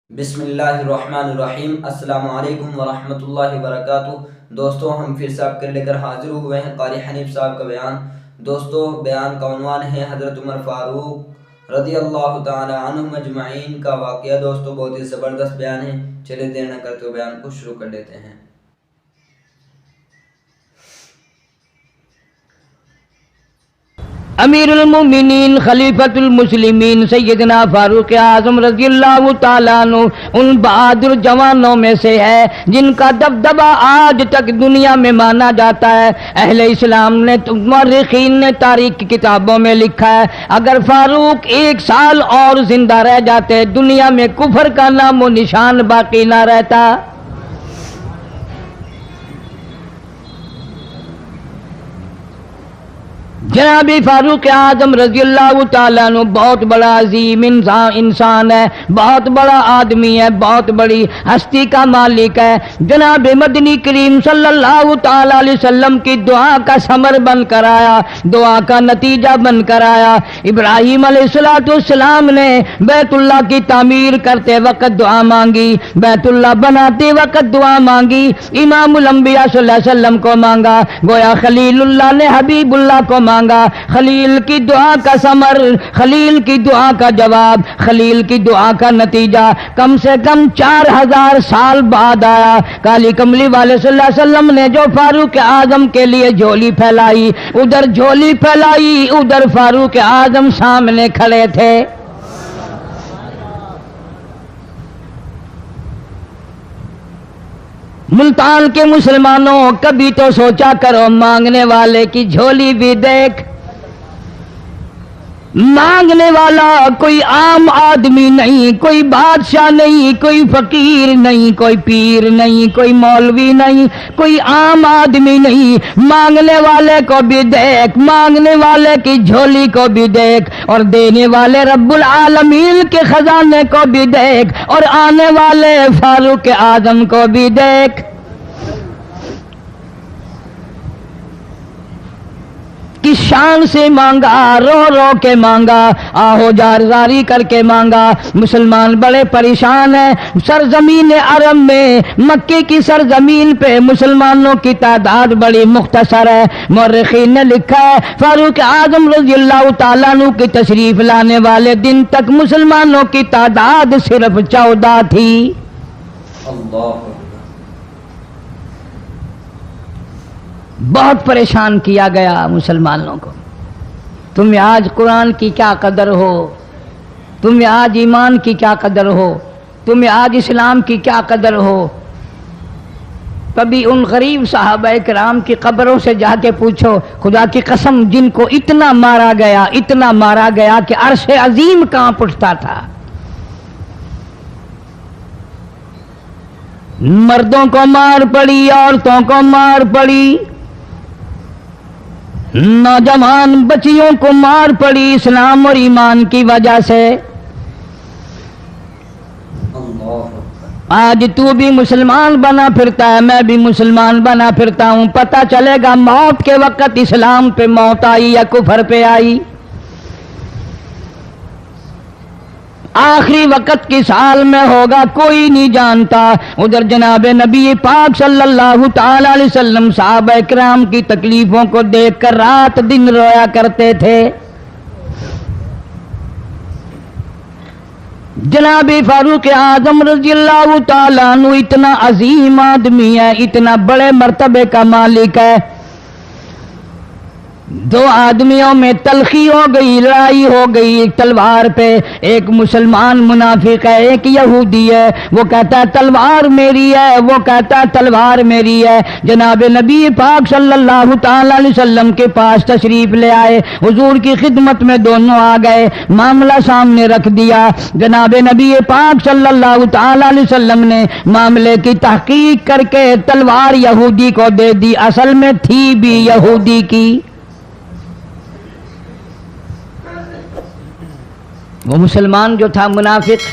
بسم اللہ الرحمن الرحیم۔ السلام علیکم ورحمۃ اللہ وبرکاتہ۔ دوستو ہم پھر سے آپ کے لے کر حاضر ہوئے ہیں قاری حنیف صاحب کا بیان۔ دوستو بیان کا عنوان ہے حضرت عمر فاروق رضی اللہ تعالی عنہم اجمعین کا واقعہ۔ دوستو بہت ہی زبردست بیان ہے، چلے دیر نہ کرتے ہوئے بیان کو شروع کر لیتے ہیں۔ امیر المومنین خلیفۃ المسلمین سیدنا فاروق اعظم رضی اللہ تعالیٰ عنہ ان بہادر جوانوں میں سے ہے جن کا دبدبہ آج تک دنیا میں مانا جاتا ہے۔ اہل اسلام نے مورخین نے تاریخ کی کتابوں میں لکھا ہے اگر فاروق 1 سال اور زندہ رہ جاتے دنیا میں کفر کا نام و نشان باقی نہ رہتا۔ جناب فاروق اعظم رضی اللہ تعالیٰ عنہ بہت بڑا عظیم انسان ہے، بہت بڑا آدمی ہے، بہت بڑی ہستی کا مالک ہے۔ جناب مدنی کریم صلی اللہ تعالیٰ علیہ وسلم کی دعا کا ثمر بن کر آیا، دعا کا نتیجہ بن کر آیا۔ ابراہیم علیہ السلام نے بیت اللہ کی تعمیر کرتے وقت دعا مانگی، بیت اللہ بناتے وقت دعا مانگی، امام الانبیاء صلی اللہ علیہ وسلم کو مانگا، گویا خلیل اللہ نے حبیب اللہ کو مانگا۔ خلیل کی دعا کا ثمر، خلیل کی دعا کا جواب، خلیل کی دعا کا نتیجہ کم سے کم 4000 سال بعد آیا۔ کالی کملی والے صلی اللہ علیہ وسلم نے جو فاروق اعظم کے لیے جھولی پھیلائی، ادھر جھولی پھیلائی، ادھر فاروق اعظم سامنے کھڑے تھے۔ ملتان کے مسلمانوں کبھی تو سوچا کرو مانگنے والے کی جھولی بھی دیکھ۔ مانگنے والا کوئی عام آدمی نہیں، کوئی بادشاہ نہیں، کوئی فقیر نہیں، کوئی پیر نہیں، کوئی مولوی نہیں، کوئی عام آدمی نہیں۔ مانگنے والے کو بھی دیکھ، مانگنے والے کی جھولی کو بھی دیکھ، اور دینے والے رب العالمین کے خزانے کو بھی دیکھ، اور آنے والے فاروق اعظم کو بھی دیکھ۔ کس شان سے مانگا، رو رو کے مانگا، آہو جارزاری کر کے مانگا۔ مسلمان بڑے پریشان ہیں۔ سرزمین عرب میں، مکے کی سرزمین پہ مسلمانوں کی تعداد بڑی مختصر ہے۔ مورخین نے لکھا ہے فاروق اعظم رضی اللہ تعالیٰ عنہ کی تشریف لانے والے دن تک مسلمانوں کی تعداد صرف 14 تھی۔ اللہ بہت پریشان کیا گیا مسلمانوں کو۔ تمہیں آج قرآن کی کیا قدر ہو، تمہیں آج ایمان کی کیا قدر ہو، تمہیں آج اسلام کی کیا قدر ہو۔ کبھی ان غریب صحابہ کرام کی قبروں سے جا کے پوچھو، خدا کی قسم جن کو اتنا مارا گیا، اتنا مارا گیا کہ عرش عظیم کانپ اٹھتا تھا۔ مردوں کو مار پڑی، عورتوں کو مار پڑی، نوجوان بچیوں کو مار پڑی اسلام اور ایمان کی وجہ سے۔ آج تو بھی مسلمان بنا پھرتا ہے، میں بھی مسلمان بنا پھرتا ہوں، پتہ چلے گا موت کے وقت اسلام پہ موت آئی یا کفر پہ آئی۔ آخری وقت کس حال میں ہوگا کوئی نہیں جانتا۔ ادھر جناب نبی پاک صلی اللہ تعالی علیہ وسلم صحابہ کرام کی تکلیفوں کو دیکھ کر رات دن رویا کرتے تھے۔ جناب فاروق اعظم رضی اللہ تعالیٰ عنہ اتنا عظیم آدمی ہے، اتنا بڑے مرتبے کا مالک ہے۔ 2 آدمیوں میں تلخی ہو گئی، لڑائی ہو گئی ایک تلوار پہ۔ ایک مسلمان منافق ہے، ایک یہودی ہے، وہ کہتا ہے تلوار میری ہے، وہ کہتا ہے تلوار میری ہے۔ جناب نبی پاک صلی اللہ تعالی علیہ وسلم کے پاس تشریف لے آئے، حضور کی خدمت میں دونوں آ گئے، معاملہ سامنے رکھ دیا۔ جناب نبی پاک صلی اللہ تعالی علیہ وسلم نے معاملے کی تحقیق کر کے تلوار یہودی کو دے دی، اصل میں تھی بھی یہودی کی۔ وہ مسلمان جو تھا منافق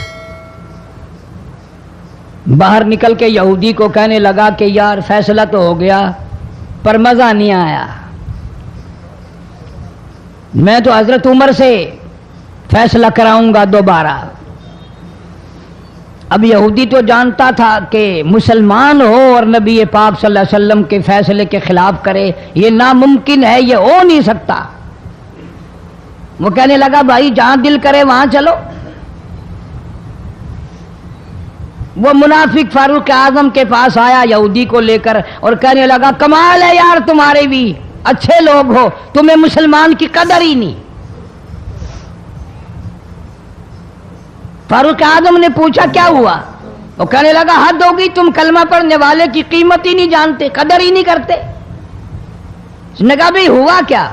باہر نکل کے یہودی کو کہنے لگا کہ یار فیصلہ تو ہو گیا پر مزہ نہیں آیا، میں تو حضرت عمر سے فیصلہ کراؤں گا دوبارہ۔ اب یہودی تو جانتا تھا کہ مسلمان ہو اور نبی پاک صلی اللہ علیہ وسلم کے فیصلے کے خلاف کرے، یہ ناممکن ہے، یہ ہو نہیں سکتا۔ وہ کہنے لگا بھائی جہاں دل کرے وہاں چلو۔ وہ منافق فاروق اعظم کے پاس آیا یہودی کو لے کر اور کہنے لگا کمال ہے یار تمہارے بھی، اچھے لوگ ہو، تمہیں مسلمان کی قدر ہی نہیں۔ فاروق اعظم نے پوچھا کیا ہوا؟ وہ کہنے لگا حد ہوگی، تم کلمہ پڑھنے والے کی قیمت ہی نہیں جانتے، قدر ہی نہیں کرتے۔ اس نے کہا بھئی ہوا کیا؟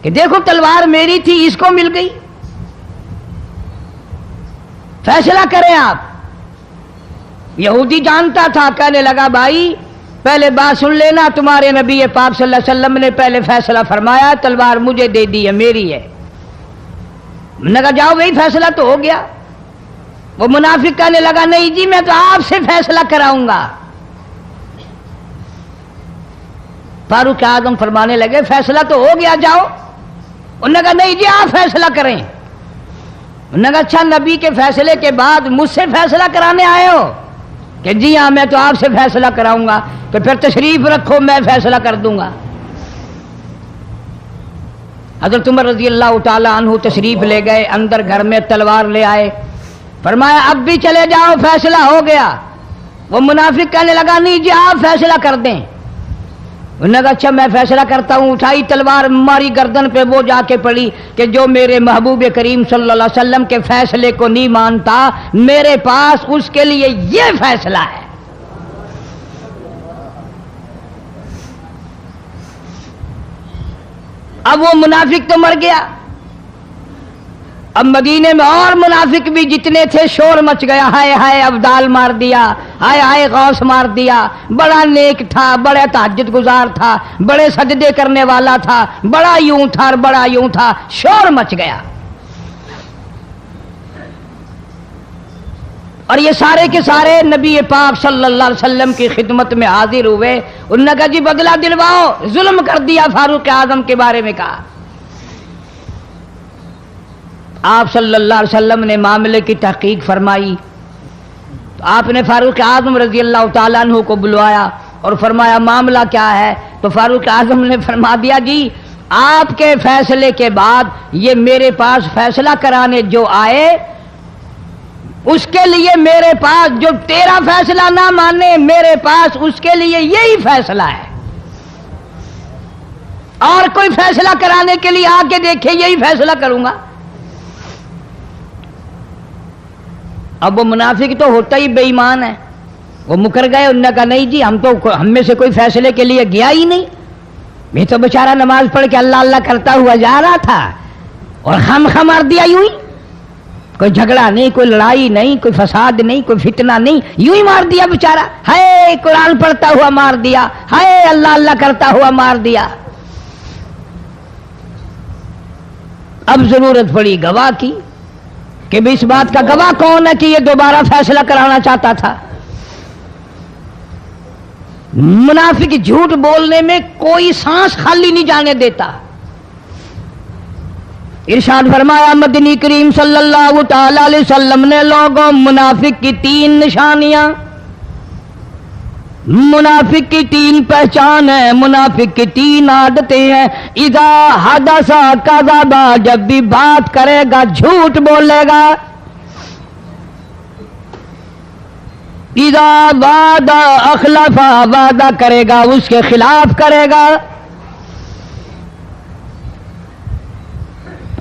کہ دیکھو تلوار میری تھی، اس کو مل گئی، فیصلہ کریں آپ۔ یہودی جانتا تھا، کہنے لگا بھائی پہلے بات سن لینا، تمہارے نبی پاک صلی اللہ علیہ وسلم نے پہلے فیصلہ فرمایا، تلوار مجھے دے دی ہے، میری ہے۔ میں نے کہا جاؤ بھائی فیصلہ تو ہو گیا۔ وہ منافق کہنے لگا نہیں جی میں تو آپ سے فیصلہ کراؤں گا۔ فاروق اعظم فرمانے لگے فیصلہ تو ہو گیا جاؤ۔ انہوں نے کہا نہیں جی آپ فیصلہ کریں۔ انہوں نے کہا اچھا نبی کے فیصلے کے بعد مجھ سے فیصلہ کرانے آئے ہو؟ کہ جی ہاں میں تو آپ سے فیصلہ کراؤں گا، تو پھر تشریف رکھو میں فیصلہ کر دوں گا۔ حضرت عمر رضی اللہ تعالی عنہ تشریف لے گئے اندر، گھر میں تلوار لے آئے، فرمایا اب بھی چلے جاؤ فیصلہ ہو گیا۔ وہ منافق کہنے لگا نہیں جی آپ فیصلہ کر دیں۔ انہوں نے کہا اچھا میں فیصلہ کرتا ہوں۔ اٹھائی تلوار، ماری گردن پہ، وہ جا کے پڑی کہ جو میرے محبوب کریم صلی اللہ علیہ وسلم کے فیصلے کو نہیں مانتا، میرے پاس اس کے لیے یہ فیصلہ ہے۔ اب وہ منافق تو مر گیا، اب مدینے میں اور منافق بھی جتنے تھے شور مچ گیا، ہائے ہائے ابدال مار دیا، ہائے ہائے غوث مار دیا، بڑا نیک تھا، بڑا تہجد گزار تھا، بڑے سجدے کرنے والا تھا، بڑا یوں تھا اور بڑا یوں تھا، شور مچ گیا۔ اور یہ سارے کے سارے نبی پاک صلی اللہ علیہ وسلم کی خدمت میں حاضر ہوئے۔ انہوں نے کہا جی بدلہ دلواؤ، ظلم کر دیا فاروق اعظم کے بارے میں کہا۔ آپ صلی اللہ علیہ وسلم نے معاملے کی تحقیق فرمائی، تو آپ نے فاروق اعظم رضی اللہ تعالیٰ عنہ کو بلوایا اور فرمایا معاملہ کیا ہے؟ تو فاروق اعظم نے فرما دیا جی آپ کے فیصلے کے بعد یہ میرے پاس فیصلہ کرانے جو آئے، اس کے لیے میرے پاس، جو تیرا فیصلہ نہ مانے میرے پاس اس کے لیے یہی فیصلہ ہے، اور کوئی فیصلہ کرانے کے لیے آ کے دیکھے یہی فیصلہ کروں گا۔ اب وہ منافق تو ہوتا ہی بے ایمان ہے، وہ مکر گئے۔ انہوں نے کہا نہیں جی ہم میں سے کوئی فیصلے کے لیے گیا ہی نہیں، میں تو بیچارہ نماز پڑھ کے اللہ اللہ کرتا ہوا جا رہا تھا اور خم مار دیا یوں ہی، کوئی جھگڑا نہیں، کوئی لڑائی نہیں، کوئی فساد نہیں، کوئی فتنہ نہیں، یوں ہی مار دیا بیچارہ، ہائے قرآن پڑھتا ہوا مار دیا، ہائے اللہ اللہ کرتا ہوا مار دیا۔ اب ضرورت پڑی گواہ کی کہ بھی اس بات کا گواہ کون ہے کہ یہ دوبارہ فیصلہ کرانا چاہتا تھا۔ منافق جھوٹ بولنے میں کوئی سانس خالی نہیں جانے دیتا۔ ارشاد فرمایا مدنی کریم صلی اللہ تعالی علیہ وسلم نے لوگوں منافق کی 3 نشانیاں، منافق کی 3 پہچان ہے، منافق کی 3 عادتیں ہیں۔ اذا حدث کذب، جب بھی بات کرے گا جھوٹ بولے گا۔ اذا وعد اخلف، وعدہ کرے گا اس کے خلاف کرے گا۔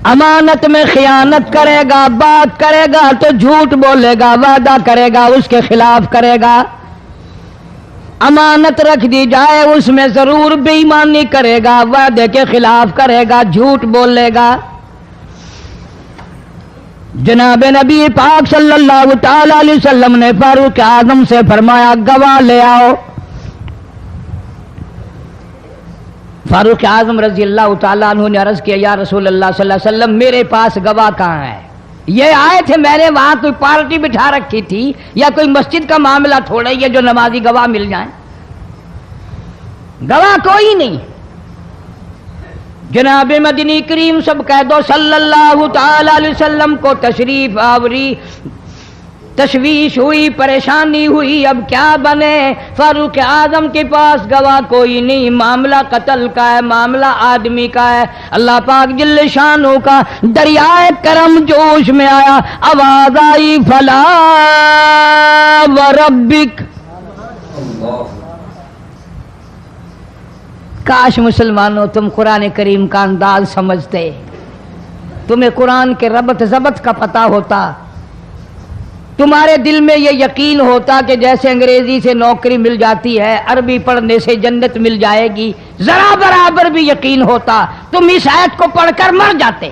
امانت میں خیانت کرے گا، بات کرے گا تو جھوٹ بولے گا، وعدہ کرے گا اس کے خلاف کرے گا۔ امانت رکھ دی جائے اس میں ضرور بے ایمانی کرے گا، وعدے کے خلاف کرے گا، جھوٹ بولے گا۔ جناب نبی پاک صلی اللہ تعالی علیہ وسلم نے فاروق اعظم سے فرمایا گواہ لے آؤ۔ فاروق اعظم رضی اللہ تعالیٰ عنہ نے عرض کیا یا رسول اللہ صلی اللہ علیہ وسلم میرے پاس گواہ کہاں ہے؟ یہ آئے تھے، میں نے وہاں کوئی پارٹی بٹھا رکھی تھی یا کوئی مسجد کا معاملہ تھوڑا ہی ہے جو نمازی گواہ مل جائیں، گواہ کوئی نہیں۔ جناب مدنی کریم سب کہہ دو صلی اللہ تعالی علیہ وسلم کو تشریف آوری تشویش ہوئی، پریشانی ہوئی، اب کیا بنے؟ فاروق اعظم کے پاس گواہ کوئی نہیں، معاملہ قتل کا ہے، معاملہ آدمی کا ہے۔ اللہ پاک جل شانہ کا دریائے کرم جوش میں آیا، آواز آئی فلا وربک۔ کاش مسلمانوں تم قرآن کریم کا انداز سمجھتے، تمہیں قرآن کے ربط ضبط کا پتہ ہوتا، تمہارے دل میں یہ یقین ہوتا کہ جیسے انگریزی سے نوکری مل جاتی ہے، عربی پڑھنے سے جنت مل جائے گی، ذرا برابر بھی یقین ہوتا تم اس آیت کو پڑھ کر مر جاتے۔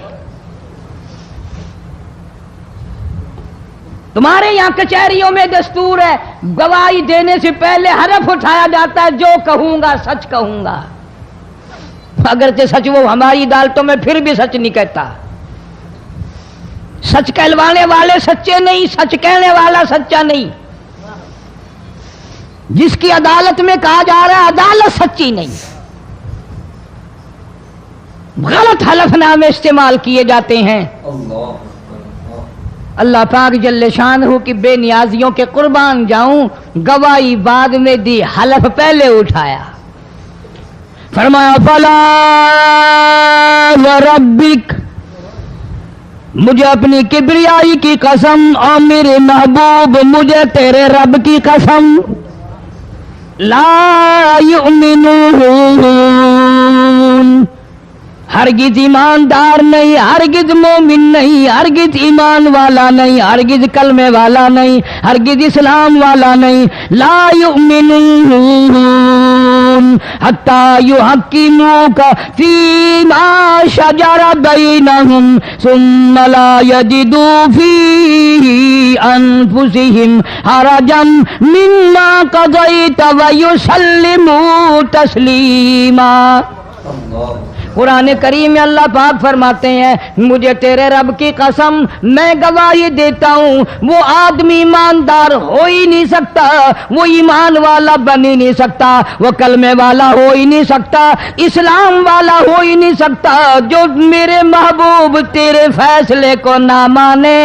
تمہارے یہاں کچہریوں میں دستور ہے، گواہی دینے سے پہلے حرف اٹھایا جاتا ہے، جو کہوں گا سچ کہوں گا، اگرچہ سچ وہ ہماری عدالتوں میں پھر بھی سچ نہیں کہتا۔ سچ کہلوانے والے سچے نہیں، سچ کہنے والا سچا نہیں۔ جس کی عدالت میں کہا جا رہا ہے عدالت سچی نہیں، غلط حلف نامے استعمال کیے جاتے ہیں۔ اللہ پاک جل شانہ کی بے نیازیوں کے قربان جاؤں، گواہی بعد میں دی، حلف پہلے اٹھایا۔ فرمایا فلا وربک، مجھے اپنی کبریائی کی قسم اور میرے محبوب مجھے تیرے رب کی قسم، لا یؤمنون، ہرگز ایماندار نہیں، ہرگز مومن نہیں، ہرگز ایمان والا نہیں، ہرگز کلمے والا نہیں، ہرگز اسلام والا نہیں، لا یؤمنون حتی یحکموک فیما شجر بینہم ثم لا یجدوا فی انفسہم حرجا مما قضیت ویسلموا تسلیما۔ قرآن کریم میں اللہ پاک فرماتے ہیں مجھے تیرے رب کی قسم میں گواہی دیتا ہوں، وہ آدمی ایماندار ہو ہی نہیں سکتا، وہ ایمان والا بن ہی نہیں سکتا، وہ کلمے والا ہو ہی نہیں سکتا، اسلام والا ہو ہی نہیں سکتا جو میرے محبوب تیرے فیصلے کو نہ مانے،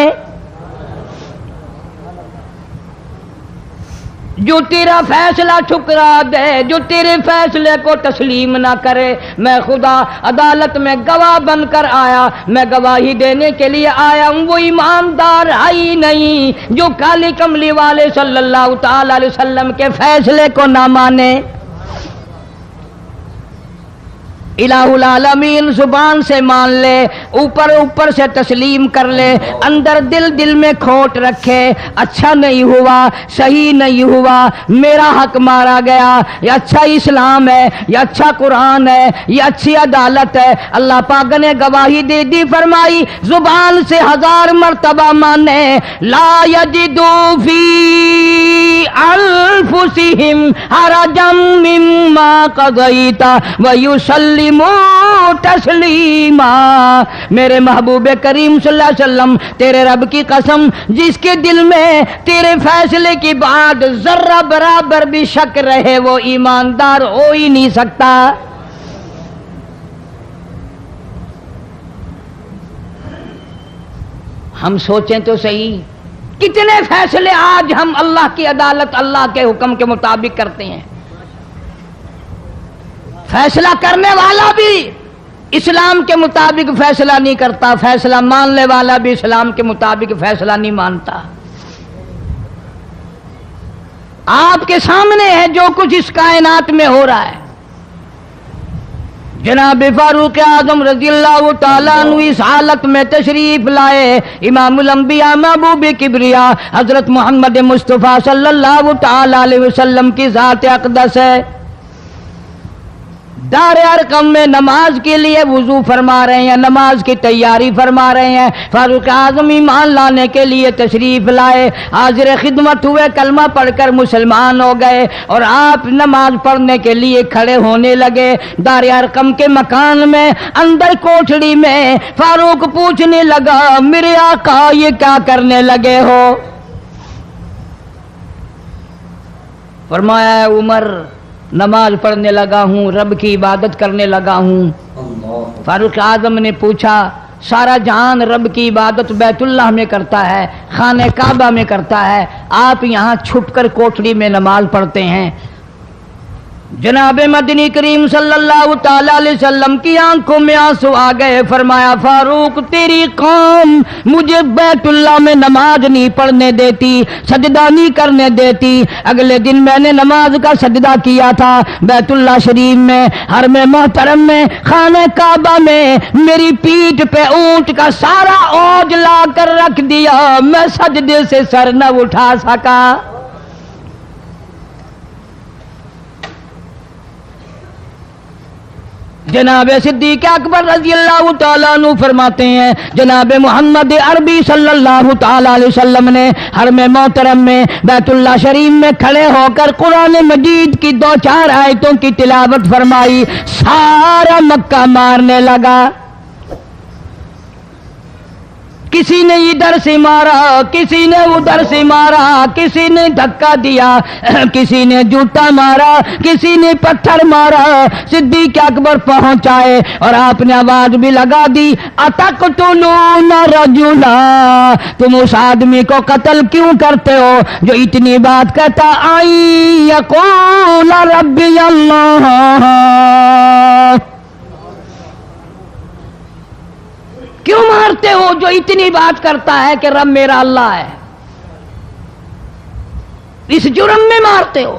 جو تیرا فیصلہ ٹھکرا دے، جو تیرے فیصلے کو تسلیم نہ کرے۔ میں خدا عدالت میں گواہ بن کر آیا، میں گواہی دینے کے لیے آیا ہوں، وہ ایماندار ہے ہی نہیں جو کالی کملی والے صلی اللہ تعالی علیہ وسلم کے فیصلے کو نہ مانے۔ الہ العالمین زبان سے مان لے، اوپر اوپر سے تسلیم کر لے، اندر دل میں کھوٹ رکھے، اچھا نہیں ہوا، صحیح نہیں ہوا، میرا حق مارا گیا، یہ اچھا اسلام ہے، یہ اچھا قرآن ہے، یہ اچھی عدالت ہے۔ اللہ پاک نے گواہی دے دی، فرمائی زبان سے 1000 مرتبہ مانے، لا یجدو فی انفسہم حرجا مما قضیت ویسلموا تسلیما۔ میرے محبوب کریم صلی اللہ علیہ وسلم تیرے رب کی قسم جس کے دل میں تیرے فیصلے کی بات ذرہ برابر بھی شک رہے وہ ایماندار ہو ہی نہیں سکتا۔ ہم سوچیں تو صحیح، کتنے فیصلے آج ہم اللہ کی عدالت اللہ کے حکم کے مطابق کرتے ہیں۔ فیصلہ کرنے والا بھی اسلام کے مطابق فیصلہ نہیں کرتا، فیصلہ ماننے والا بھی اسلام کے مطابق فیصلہ نہیں مانتا۔ آپ کے سامنے ہے جو کچھ اس کائنات میں ہو رہا ہے۔ جناب فاروق اعظم رضی اللہ تعالیٰ عنہ اس حالت میں تشریف لائے، امام الانبیاء محبوب کبریا حضرت محمد مصطفیٰ صلی اللہ تعالیٰ علیہ وسلم کی ذات اقدس ہے۔ دار ارقم میں نماز کے لیے وضو فرما رہے ہیں، نماز کی تیاری فرما رہے ہیں۔ فاروق اعظم ایمان لانے کے لیے تشریف لائے، حاضر خدمت ہوئے، کلمہ پڑھ کر مسلمان ہو گئے، اور آپ نماز پڑھنے کے لیے کھڑے ہونے لگے۔ دار ارقم کے مکان میں اندر کوٹھڑی میں فاروق پوچھنے لگا میرے آقا یہ کیا کرنے لگے ہو؟ فرمایا اے عمر نماز پڑھنے لگا ہوں، رب کی عبادت کرنے لگا ہوں۔ فاروق اعظم نے پوچھا سارا جہان رب کی عبادت بیت اللہ میں کرتا ہے، خانہ کعبہ میں کرتا ہے، آپ یہاں چھپ کر کوٹھڑی میں نماز پڑھتے ہیں۔ جناب مدنی کریم صلی اللہ تعالی علیہ وسلم کی آنکھوں میں آنسو آ گئے، فرمایا فاروق تیری قوم مجھے بیت اللہ میں نماز نہیں پڑھنے دیتی، سجدہ نہیں کرنے دیتی۔ اگلے دن میں نے نماز کا سجدہ کیا تھا بیت اللہ شریف میں، حرم محترم میں، خانہ کعبہ میں، میری پیٹھ پہ اونٹ کا سارا اوج لا کر رکھ دیا، میں سجدے سے سر نہ اٹھا سکا۔ جناب صدیق اکبر رضی اللہ تعالیٰ عنہ فرماتے ہیں جناب محمد عربی صلی اللہ تعالیٰ علیہ وسلم نے حرم محترم میں بیت اللہ شریف میں کھڑے ہو کر قرآن مجید کی 2-4 آیتوں کی تلاوت فرمائی، سارا مکہ مارنے لگا۔ کسی نے ادھر سے مارا، کسی نے ادھر سے مارا، کسی نے دھکا دیا، کسی نے جوتا مارا، کسی نے پتھر مارا۔ صدیق اکبر پہنچائے اور آپ نے آواز بھی لگا دی، اتقتلون رجلا، تم اس آدمی کو قتل کیوں کرتے ہو جو اتنی بات کہتا آئی یقول ربی اللہ، کیوں مارتے ہو جو اتنی بات کرتا ہے کہ رب میرا اللہ ہے؟ اس جرم میں مارتے ہو۔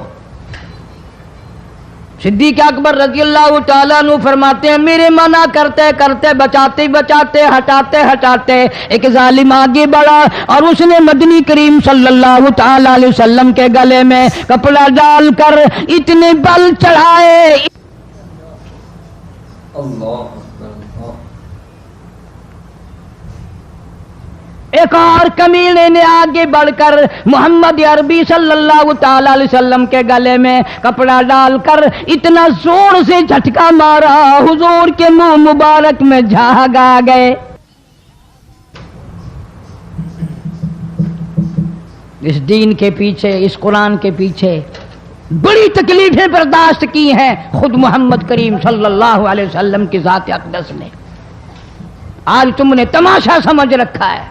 صدیق اکبر رضی اللہ تعالیٰ عنہ فرماتے ہیں میرے منع کرتے کرتے بچاتے بچاتے ہٹاتے ہٹاتے ایک ظالم آگے بڑھا اور اس نے مدنی کریم صلی اللہ تعالیٰ علیہ وسلم کے گلے میں کپڑا ڈال کر اتنے بل چڑھائے۔ اللہ ایک اور کمینے نے آگے بڑھ کر محمد عربی صلی اللہ تعالی علیہ وسلم کے گلے میں کپڑا ڈال کر اتنا زور سے جھٹکا مارا حضور کے منہ مبارک میں جھاگ آ گئے۔ اس دین کے پیچھے، اس قرآن کے پیچھے بڑی تکلیفیں برداشت کی ہیں خود محمد کریم صلی اللہ علیہ وسلم کی ذات اقدس نے۔ آج تم نے تماشا سمجھ رکھا ہے۔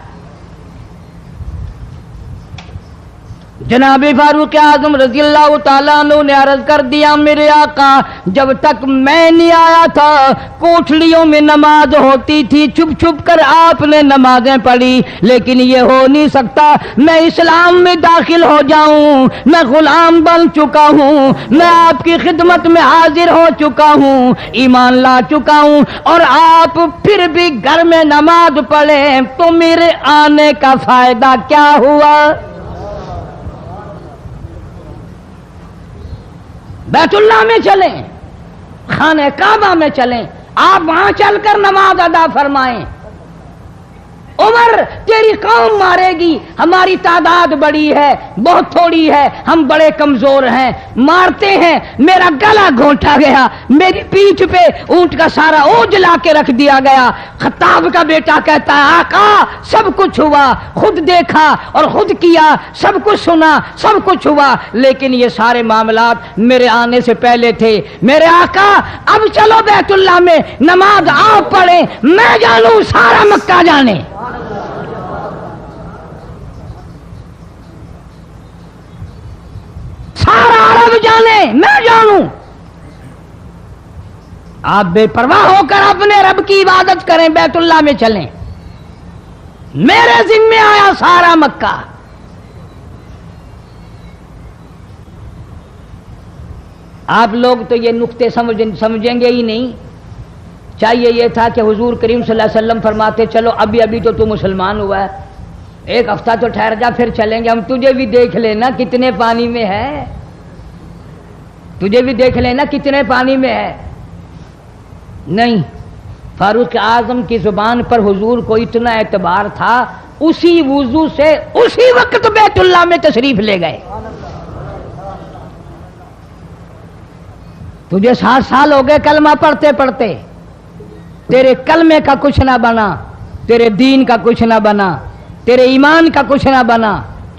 جناب فاروق اعظم رضی اللہ تعالیٰ عنہ نے عرض کر دیا میرے آقا جب تک میں نہیں آیا تھا کوٹھڑیوں میں نماز ہوتی تھی، چھپ چھپ کر آپ نے نمازیں پڑھی، لیکن یہ ہو نہیں سکتا، میں اسلام میں داخل ہو جاؤں، میں غلام بن چکا ہوں، میں آپ کی خدمت میں حاضر ہو چکا ہوں، ایمان لا چکا ہوں، اور آپ پھر بھی گھر میں نماز پڑھیں تو میرے آنے کا فائدہ کیا ہوا؟ بیت اللہ میں چلیں، خانہ کعبہ میں چلیں، آپ وہاں چل کر نماز ادا فرمائیں۔ عمر تیری قوم مارے گی، ہماری تعداد بڑی ہے، بہت تھوڑی ہے، ہم بڑے کمزور ہیں، مارتے ہیں، میرا گلا گھونٹا گیا، میری پیٹھ پہ اونٹ کا سارا اوج لا کے رکھ دیا گیا۔ خطاب کا بیٹا کہتا ہے آقا سب کچھ ہوا، خود دیکھا اور خود کیا، سب کچھ سنا، سب کچھ ہوا، لیکن یہ سارے معاملات میرے آنے سے پہلے تھے۔ میرے آقا اب چلو بیت اللہ میں نماز آپ پڑھیں، میں جانوں سارا مکہ جانے۔ سارا عرب جانے، میں جانوں۔ آپ بے پرواہ ہو کر اپنے رب کی عبادت کریں، بیت اللہ میں چلیں، میرے ذمہ آیا سارا مکہ۔ آپ لوگ تو یہ نقطے سمجھیں گے ہی نہیں۔ چاہیے یہ تھا کہ حضور کریم صلی اللہ علیہ وسلم فرماتے چلو ابھی تو مسلمان ہوا ہے، ایک ہفتہ تو ٹھہر جا پھر چلیں گے، ہم تجھے بھی دیکھ لینا کتنے پانی میں ہے، تجھے بھی دیکھ لینا کتنے پانی میں ہے۔ نہیں، فاروق اعظم کی زبان پر حضور کو اتنا اعتبار تھا، اسی وضو سے اسی وقت بیت اللہ میں تشریف لے گئے۔ تجھے 60 سال ہو گئے کلمہ پڑھتے پڑھتے، تیرے کلمے کا کچھ نہ بنا، تیرے دین کا کچھ نہ بنا، تیرے ایمان کا کچھ نہ بنا،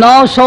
900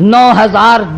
9000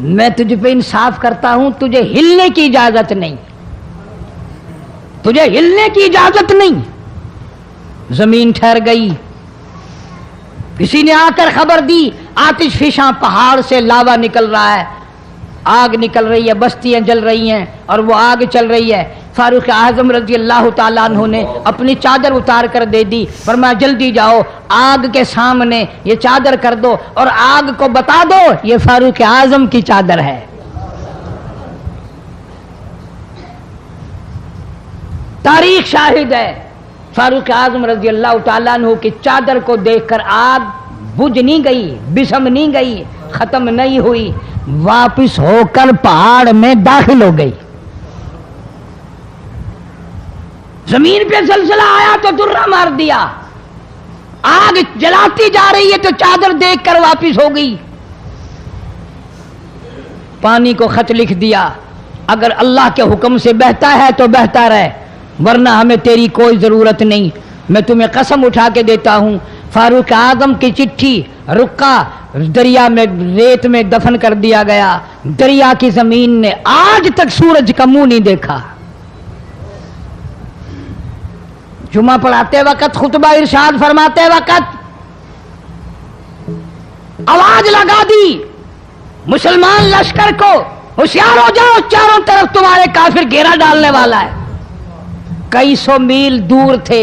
میں تجھ پہ انصاف کرتا ہوں، تجھے ہلنے کی اجازت نہیں، تجھے ہلنے کی اجازت نہیں۔ زمین ٹھہر گئی، کسی نے آ کر خبر دی آتش فشاں پہاڑ سے لاوا نکل رہا ہے، آگ نکل رہی ہے، بستیاں جل رہی ہیں اور وہ آگ چل رہی ہے۔ فاروق اعظم رضی اللہ تعالیٰ عنہ نے اپنی چادر اتار کر دے دی، فرمایا جلدی جاؤ آگ کے سامنے یہ چادر کر دو اور آگ کو بتا دو یہ فاروق اعظم کی چادر ہے۔ تاریخ شاہد ہے، فاروق اعظم رضی اللہ تعالیٰ عنہ کی چادر کو دیکھ کر آگ بجھ نہیں گئی، بسم نہیں گئی، ختم نہیں ہوئی، واپس ہو کر پہاڑ میں داخل ہو گئی۔ زمین پہ زلزلہ آیا تو درہ مار دیا، آگ جلاتی جا رہی ہے تو چادر دیکھ کر واپس ہو گئی۔ پانی کو خط لکھ دیا، اگر اللہ کے حکم سے بہتا ہے تو بہتا رہے، ورنہ ہمیں تیری کوئی ضرورت نہیں۔ میں تمہیں قسم اٹھا کے دیتا ہوں، فاروق اعظم کی چٹھی رکا دریا میں ریت میں دفن کر دیا گیا، دریا کی زمین نے آج تک سورج کا منہ نہیں دیکھا۔ جمعہ پڑھاتے وقت، خطبہ ارشاد فرماتے وقت آواز لگا دی مسلمان لشکر کو، ہوشیار ہو جاؤ، چاروں طرف تمہارے کافر گھیرا ڈالنے والا ہے۔ کئی سو میل دور تھے،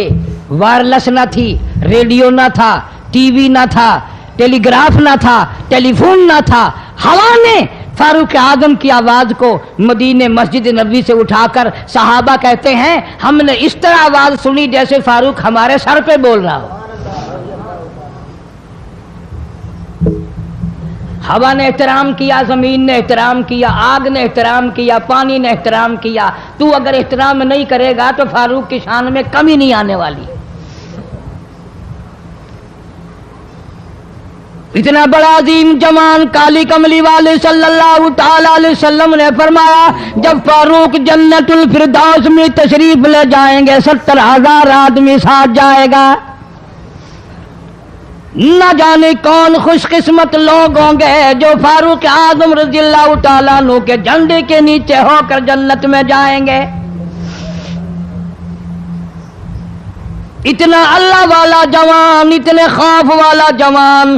وائرلیس نہ تھی، ریڈیو نہ تھا، ٹی وی نہ تھا، ٹیلی گراف نہ تھا، ٹیلی فون نہ تھا، ہوا نے فاروق اعظم کی آواز کو مدینے مسجد نبوی سے اٹھا کر صحابہ کہتے ہیں ہم نے اس طرح آواز سنی جیسے فاروق ہمارے سر پہ بول رہا ہو۔ ہوا نے احترام کیا، زمین نے احترام کیا، آگ نے احترام کیا، پانی نے احترام کیا۔ تو اگر احترام نہیں کرے گا تو فاروق کی شان میں کمی نہیں آنے والی۔ اتنا بڑا عظیم جوان کالی کملی والے صلی اللہ تعالی علیہ وسلم نے فرمایا جب فاروق جنت الفردوس میں تشریف لے جائیں گے 70,000 آدمی ساتھ جائے گا، نہ جانے کون خوش قسمت لوگ ہوں گے جو فاروق اعظم رضی اللہ تعالیٰ عنہ کے جھنڈے کے نیچے ہو کر جنت میں جائیں گے۔ اتنا اللہ والا جوان، اتنے خوف والا جوان۔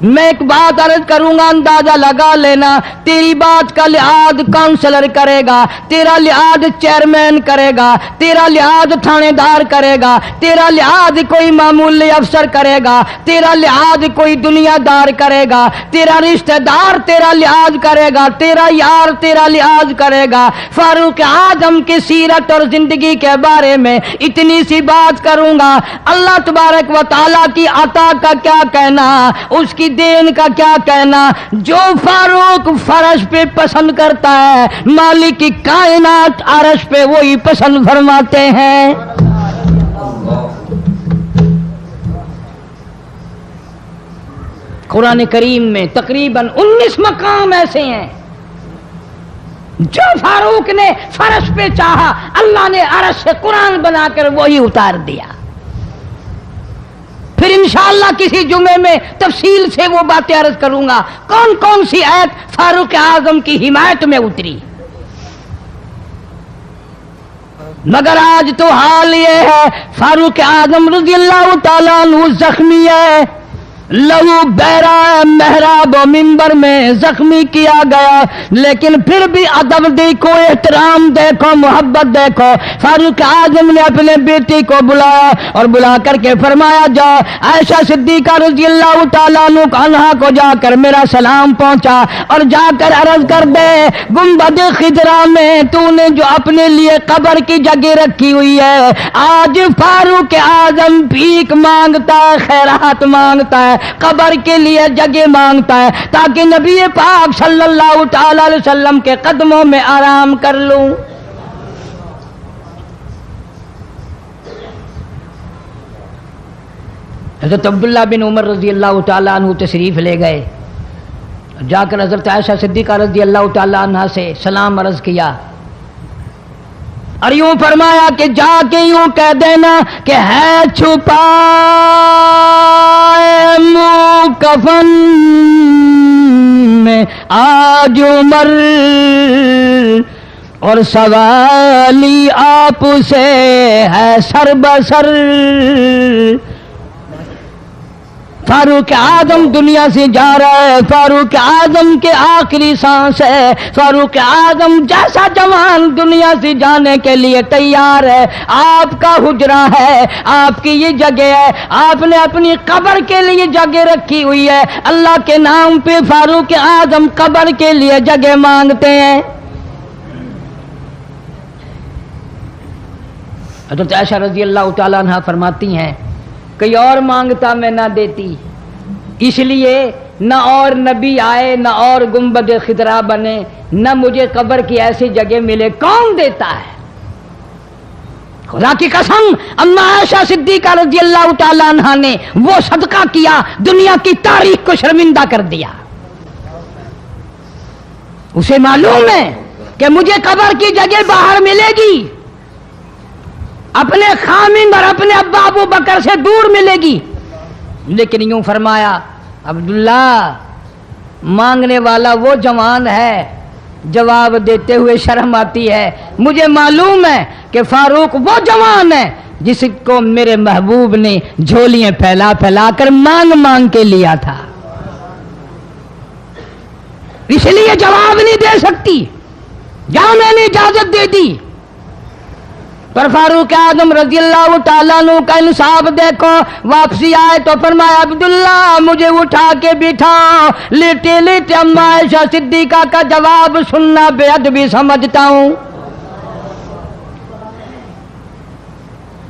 میں ایک بات عرض کروں گا، اندازہ لگا لینا، تیری بات کا لحاظ کونسلر کرے گا، تیرا لحاظ چیئرمین کرے گا، تیرا لحاظ تھانے دار کرے گا، تیرا لحاظ کوئی معمولی افسر کرے گا، تیرا لحاظ کوئی دنیا دار کرے گا، تیرا رشتہ دار تیرا لحاظ کرے گا، تیرا یار تیرا لحاظ کرے گا۔ فاروق اعظم کی سیرت اور زندگی کے بارے میں اتنی سی بات کروں گا، اللہ تبارک و تعالیٰ کی عطا کا کیا کہنا، اس کی دین کا کیا کہنا۔ جو فاروق فرش پہ پسند کرتا ہے مالک کی کائنات عرش پہ وہی پسند فرماتے ہیں۔ قرآن کریم میں تقریباً 19 مقام ایسے ہیں جو فاروق نے فرش پہ چاہا، اللہ نے عرش سے قرآن بنا کر وہی اتار دیا۔ پھر انشاءاللہ کسی جمعے میں تفصیل سے وہ باتیں عرض کروں گا کون کون سی آیت فاروق اعظم کی حمایت میں اتری۔ مگر آج تو حال یہ ہے فاروق اعظم رضی اللہ تعالیٰ عنہ زخمی ہے، لہو بہرا محراب و منبر میں زخمی کیا گیا، لیکن پھر بھی ادب دیکھو، احترام دیکھو، محبت دیکھو۔ فاروق اعظم نے اپنے بیٹی کو بلایا اور بلا کر کے فرمایا جا عائشہ صدیقہ رضی اللہ تعالیٰ عنہا کو جا کر میرا سلام پہنچا اور جا کر عرض کر دے گنبد خضرا میں تو نے جو اپنے لیے قبر کی جگہ رکھی ہوئی ہے، آج فاروق اعظم بھیک مانگتا ہے، خیرات مانگتا ہے، قبر کے لیے جگہ مانگتا ہے تاکہ نبی پاک صلی اللہ تعالی علیہ وسلم کے قدموں میں آرام کر لوں۔ حضرت عبداللہ بن عمر رضی اللہ تعالیٰ عنہ تشریف لے گئے، جا کر حضرت عائشہ صدیقہ رضی اللہ تعالیٰ عنہ سے سلام عرض کیا۔ اور یوں فرمایا کہ جا کے یوں کہہ دینا کہ ہے چھپا منہ کفن میں آج عمر، اور سوالی آپ سے ہے سر بسر۔ فاروق اعظم دنیا سے جا رہا ہے، فاروق اعظم کے آخری سانس ہے، فاروق اعظم جیسا جوان دنیا سے جانے کے لیے تیار ہے۔ آپ کا حجرہ ہے، آپ کی یہ جگہ ہے، آپ نے اپنی قبر کے لیے جگہ رکھی ہوئی ہے۔ اللہ کے نام پہ فاروق اعظم قبر کے لیے جگہ مانگتے ہیں۔ حضرت عائشہ رضی اللہ تعالیٰ عنہ فرماتی ہیں کوئی اور مانگتا میں نہ دیتی، اس لیے نہ اور نبی آئے، نہ اور گنبد خضرا بنے، نہ مجھے قبر کی ایسی جگہ ملے، کون دیتا ہے؟ خدا کی قسم اما عائشہ صدیقہ رضی اللہ تعالیٰ عنہ نے وہ صدقہ کیا دنیا کی تاریخ کو شرمندہ کر دیا۔ اسے معلوم ہے کہ مجھے قبر کی جگہ باہر ملے گی، اپنے خامند اور اپنے ابا ابو بکر سے دور ملے گی، لیکن یوں فرمایا عبداللہ مانگنے والا وہ جوان ہے، جواب دیتے ہوئے شرم آتی ہے، مجھے معلوم ہے کہ فاروق وہ جوان ہے جس کو میرے محبوب نے جھولیاں پھیلا پھیلا کر مانگ مانگ کے لیا تھا، اس لیے جواب نہیں دے سکتی، جہاں میں نے اجازت دے دی۔ پر فاروق اعظم رضی اللہ تعالیٰ عنہ کا انصاف دیکھو، واپسی آئے تو فرمایا عبداللہ مجھے اٹھا کے بٹھاؤ، لیٹے لیٹے اما عائشہ صدیقہ کا جواب سننا بے ادبی سمجھتا ہوں،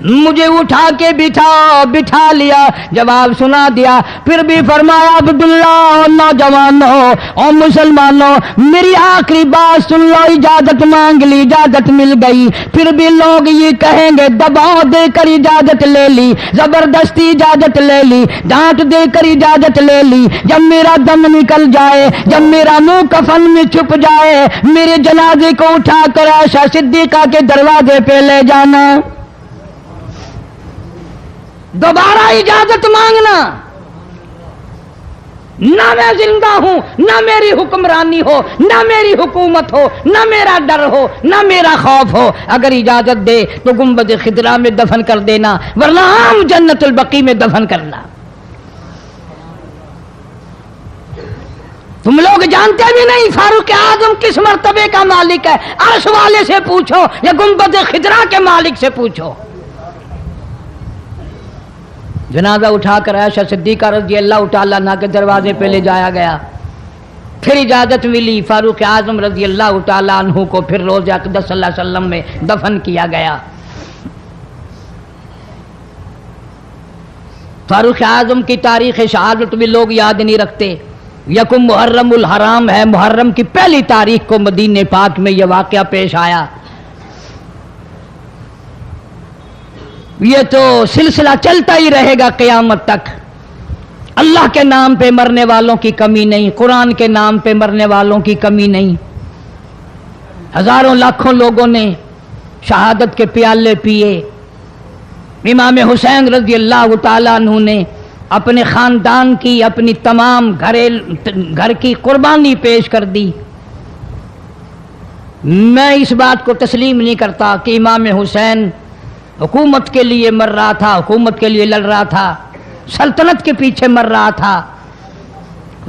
مجھے اٹھا کے بٹھاؤ، بٹھا لیا، جواب سنا دیا، پھر بھی فرمایا عبداللہ نوجوانوں اور مسلمانوں میری آخری بات سن لو، اجازت مانگ لی، اجازت مل گئی، پھر بھی لوگ یہ کہیں گے دباؤ دے کر اجازت لے لی، زبردستی اجازت لے لی، ڈانٹ دے کر اجازت لے لی، جب میرا دم نکل جائے، جب میرا منہ کفن میں چھپ جائے، میرے جنازے کو اٹھا کر عائشہ صدیقہ کے دروازے پہ لے جانا، دوبارہ اجازت مانگنا، نہ میں زندہ ہوں، نہ میری حکمرانی ہو، نہ میری حکومت ہو، نہ میرا ڈر ہو، نہ میرا خوف ہو، اگر اجازت دے تو گنبد خضرا میں دفن کر دینا، ورنہ عام جنت البقیع میں دفن کرنا۔ تم لوگ جانتے بھی نہیں فاروق اعظم کس مرتبے کا مالک ہے، عرش والے سے پوچھو یا گنبد خضرا کے مالک سے پوچھو۔ جنازہ اٹھا کر عائشہ صدیقہ رضی اللہ تعالیٰ عنہ کے دروازے پہ لے جایا گیا، پھر اجازت ملی، فاروق اعظم رضی اللہ تعالیٰ عنہ کو پھر روضہ اقدس صلی اللہ علیہ وسلم میں دفن کیا گیا۔ فاروق اعظم کی تاریخ شہادت بھی لوگ یاد نہیں رکھتے، یکم محرم الحرام ہے، محرم کی پہلی تاریخ کو مدینہ پاک میں یہ واقعہ پیش آیا۔ یہ تو سلسلہ چلتا ہی رہے گا قیامت تک، اللہ کے نام پہ مرنے والوں کی کمی نہیں، قرآن کے نام پہ مرنے والوں کی کمی نہیں، ہزاروں لاکھوں لوگوں نے شہادت کے پیالے پیے، امام حسین رضی اللہ تعالیٰ عنہ نے اپنے خاندان کی، اپنی تمام گھر کی قربانی پیش کر دی۔ میں اس بات کو تسلیم نہیں کرتا کہ امام حسین حکومت کے لیے مر رہا تھا، حکومت کے لیے لڑ رہا تھا، سلطنت کے پیچھے مر رہا تھا،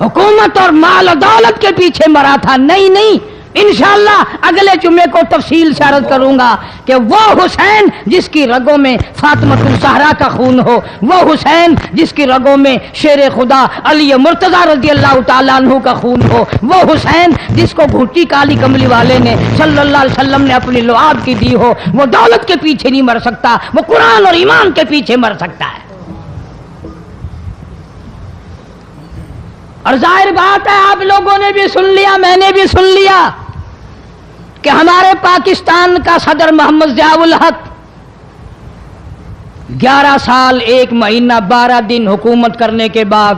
حکومت اور مال و دولت کے پیچھے مرا تھا، نہیں نہیں، انشاءاللہ اگلے جمعے کو تفصیل سے عرض کروں گا کہ وہ حسین جس کی رگوں میں فاطمہ الزہرا کا خون ہو، وہ حسین جس کی رگوں میں شیر خدا علی مرتضیٰ رضی اللہ تعالیٰ عنہ کا خون ہو، وہ حسین جس کو گھوٹی کالی کملی والے نے صلی اللہ علیہ وسلم نے اپنی لعاب کی دی ہو، وہ دولت کے پیچھے نہیں مر سکتا، وہ قرآن اور ایمان کے پیچھے مر سکتا ہے۔ اور ظاہر بات ہے آپ لوگوں نے بھی سن لیا، میں نے بھی سن لیا کہ ہمارے پاکستان کا صدر محمد ضیاء الحق 11 سال 1 مہینہ 12 دن حکومت کرنے کے بعد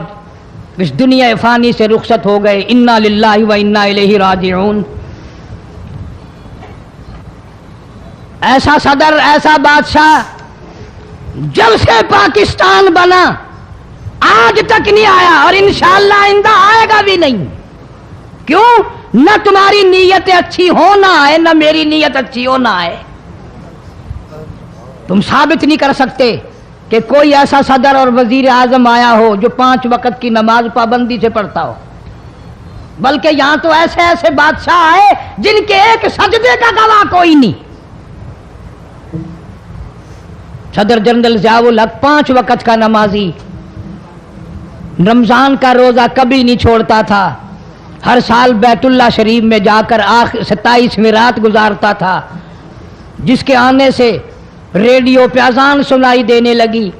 اس دنیا فانی سے رخصت ہو گئے، انا للہ و انا الیہ راجعون۔ ایسا صدر، ایسا بادشاہ جب سے پاکستان بنا آج تک نہیں آیا، اور انشاءاللہ آئندہ آئے گا بھی نہیں۔ کیوں؟ نہ تمہاری نیت اچھی ہو نہ آئے، نہ میری نیت اچھی ہو نہ آئے۔ تم ثابت نہیں کر سکتے کہ کوئی ایسا صدر اور وزیر اعظم آیا ہو جو 5 وقت کی نماز پابندی سے پڑھتا ہو، بلکہ یہاں تو ایسے ایسے بادشاہ آئے جن کے ایک سجدے کا گواہ کوئی نہیں۔ صدر جنرل ضیاء الحق 5 وقت کا نمازی، رمضان کا روزہ کبھی نہیں چھوڑتا تھا، ہر سال بیت اللہ شریف میں جا کر 27ویں رات گزارتا تھا، جس کے آنے سے ریڈیو پہ اذان سنائی دینے لگی،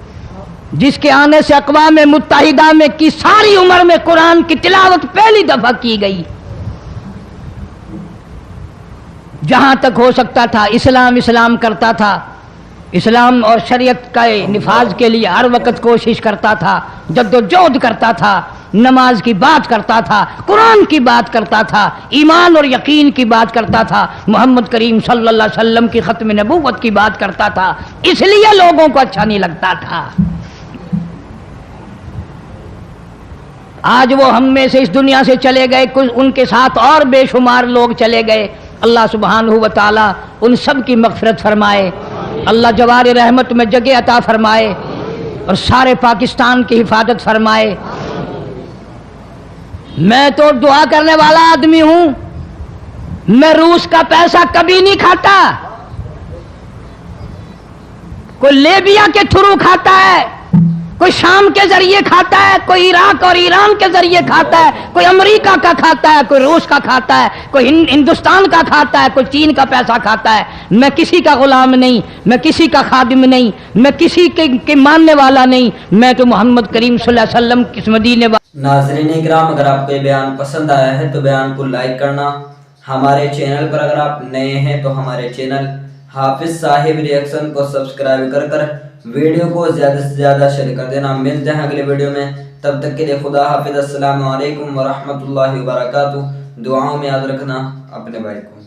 جس کے آنے سے اقوام متحدہ میں کی ساری عمر میں قرآن کی تلاوت پہلی دفعہ کی گئی۔ جہاں تک ہو سکتا تھا اسلام کرتا تھا، اسلام اور شریعت کا نفاذ کے لیے ہر وقت کوشش کرتا تھا، جدوجہد کرتا تھا، نماز کی بات کرتا تھا، قرآن کی بات کرتا تھا، ایمان اور یقین کی بات کرتا تھا، محمد کریم صلی اللہ علیہ وسلم کی ختم نبوت کی بات کرتا تھا، اس لیے لوگوں کو اچھا نہیں لگتا تھا۔ آج وہ ہم میں سے اس دنیا سے چلے گئے، کچھ ان کے ساتھ اور بے شمار لوگ چلے گئے، اللہ سبحانہ و تعالی ان سب کی مغفرت فرمائے، اللہ جوار رحمت میں جگہ عطا فرمائے اور سارے پاکستان کی حفاظت فرمائے۔ میں تو دعا کرنے والا آدمی ہوں، میں روس کا پیسہ کبھی نہیں کھاتا، کوئی لیبیا کے تھرو کھاتا ہے، کوئی شام کے ذریعے کھاتا ہے، کوئی عراق اور ایران کے ذریعے کھاتا ہے، کوئی امریکہ کا کھاتا ہے، کوئی روس کا کھاتا ہے، کوئی ہندوستان کا کھاتا ہے، کوئی چین کا پیسہ کھاتا ہے۔ میں کسی کا غلام نہیں، میں کسی کا خادم نہیں، میں کسی کے ماننے والا نہیں، میں تو محمد کریم صلی اللہ علیہ وسلم کے مدینے والا۔ ناظرین اکرام، اگر آپ کو یہ بیان پسند آیا ہے تو بیان کو لائک کرنا، ہمارے چینل پر اگر آپ نئے ہیں تو ہمارے چینل حافظ صاحب ریئیکشن کو سبسکرائب کر ویڈیو کو زیادہ سے زیادہ شیئر کر دینا۔ ملتے ہیں اگلے ویڈیو میں، تب تک کے لیے خدا حافظ۔ السلام علیکم ورحمۃ اللہ وبرکاتہ۔ دعاؤں میں یاد رکھنا اپنے بھائی کو۔